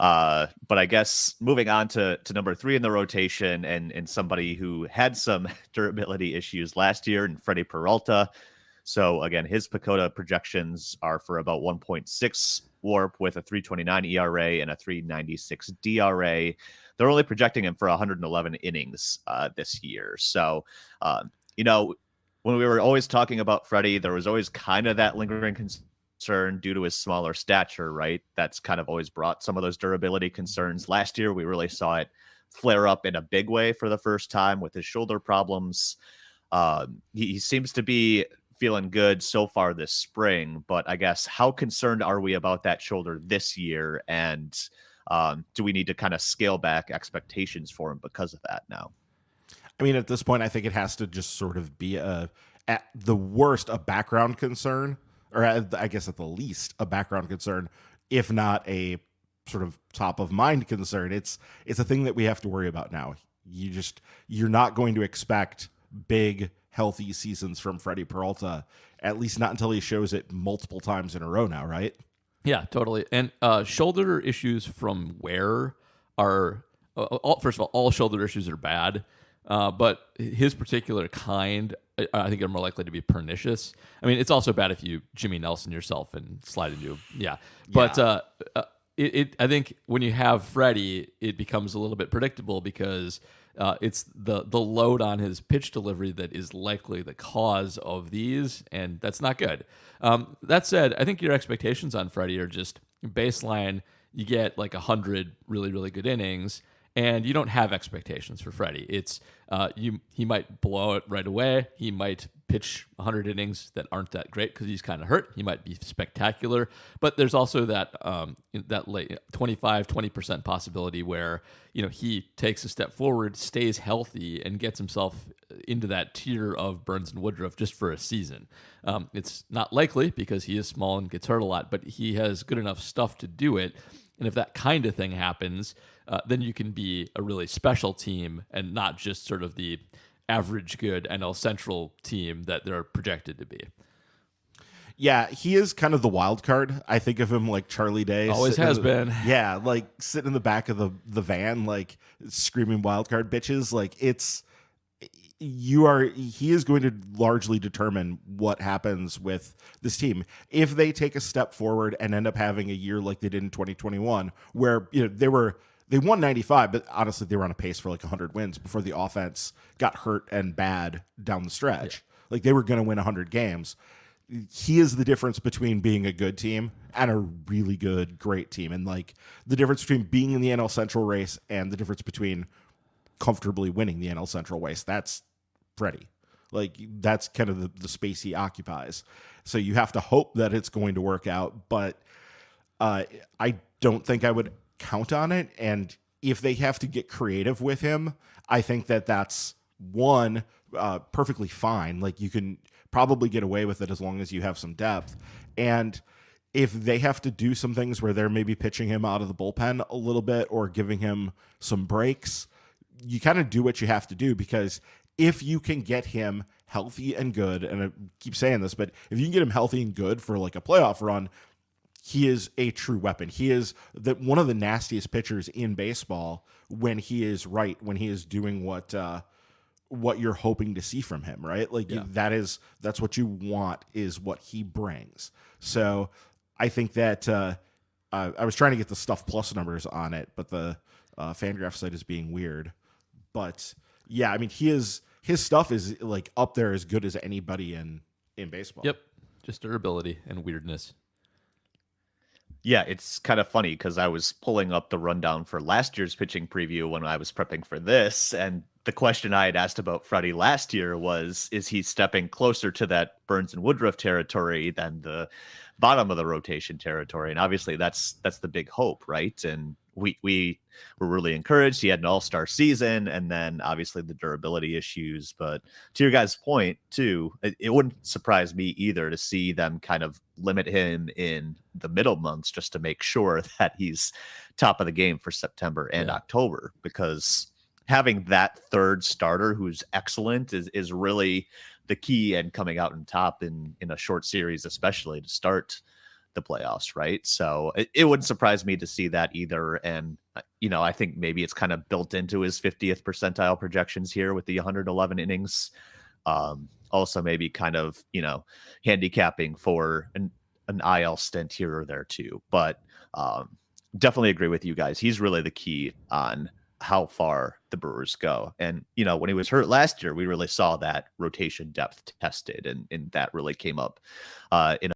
But I guess moving on to number 3 in the rotation and somebody who had some durability issues last year, and Freddy Peralta. So again, his PECOTA projections are for about 1.6 WARP with a 3.29 ERA and a 3.96 DRA. They're only projecting him for 111 innings this year. So, you know, when we were always talking about Freddie, there was always kind of that lingering concern due to his smaller stature, right? That's kind of always brought some of those durability concerns. Last year, we really saw it flare up in a big way for the first time with his shoulder problems. He seems to be feeling good so far this spring, but I guess how concerned are we about that shoulder this year? And do we need to kind of scale back expectations for him because of that now? I mean, at this point, I think it has to just sort of be at the worst, a background concern, or I guess at the least a background concern, if not a sort of top of mind concern. It's a thing that we have to worry about now. You're not going to expect big, healthy seasons from Freddy Peralta, at least not until he shows it multiple times in a row now, right? Yeah, totally. And shoulder issues from wear are, first of all shoulder issues are bad, but his particular kind, I think, are more likely to be pernicious. I mean, it's also bad if you Jimmy Nelson yourself and slide into, But I think when you have Freddie, it becomes a little bit predictable because it's the load on his pitch delivery that is likely the cause of these, and that's not good. That said, I think your expectations on Freddie are just baseline. You get like 100 really, really good innings, and you don't have expectations for Freddie. It's he might blow it right away. He might pitch 100 innings that aren't that great because he's kind of hurt. He might be spectacular, but there's also that late 20% possibility where he takes a step forward, stays healthy, and gets himself into that tier of Burns and Woodruff just for a season. It's not likely because he is small and gets hurt a lot, but he has good enough stuff to do it. And if that kind of thing happens, then you can be a really special team and not just sort of the average good NL Central team that they're projected to be. Yeah, he is kind of the wild card. I think of him like Charlie Day. Always has been. Yeah, like sitting in the back of the van, like screaming wild card bitches. Like he is going to largely determine what happens with this team. If they take a step forward and end up having a year like they did in 2021, where they won 95, but honestly they were on a pace for like 100 wins before the offense got hurt and bad down the stretch. Yeah. Like they were going to win 100 games. He is the difference between being a good team and a really good, great team. And like the difference between being in the NL Central race and the difference between comfortably winning the NL Central race. That's Freddie. Like that's kind of the space he occupies. So you have to hope that it's going to work out, but I don't think I would count on it. And if they have to get creative with him, I think that's one, perfectly fine. Like you can probably get away with it as long as you have some depth. And if they have to do some things where they're maybe pitching him out of the bullpen a little bit or giving him some breaks, you kind of do what you have to do, because if you can get him healthy and good, and I keep saying this, but if you can get him healthy and good for like a playoff run, he is a true weapon. He is one of the nastiest pitchers in baseball when he is right, when he is doing what you're hoping to see from him, right? Like that's what you want, is what he brings. So I think that I was trying to get the Stuff Plus numbers on it, but the Fangraph site is being weird. But yeah, I mean, his stuff is like up there as good as anybody in baseball. Yep, just durability and weirdness. Yeah, it's kind of funny because I was pulling up the rundown for last year's pitching preview when I was prepping for this, and the question I had asked about Freddie last year was, is he stepping closer to that Burns and Woodruff territory than the bottom of the rotation territory? And obviously that's the big hope, right? And we were really encouraged. He had an all-star season, and then obviously the durability issues. But to your guys' point too, it wouldn't surprise me either to see them kind of limit him in the middle months just to make sure that he's top of the game for September and October, because having that third starter who's excellent is really the key, and coming out on top in a short series, especially to start the playoffs, right? So it wouldn't surprise me to see that either. And, I think maybe it's kind of built into his 50th percentile projections here with the 111 innings. Also maybe kind of, handicapping for an IL stint here or there too. But definitely agree with you guys. He's really the key on how far the Brewers go. And, when he was hurt last year, we really saw that rotation depth tested, and that really came up in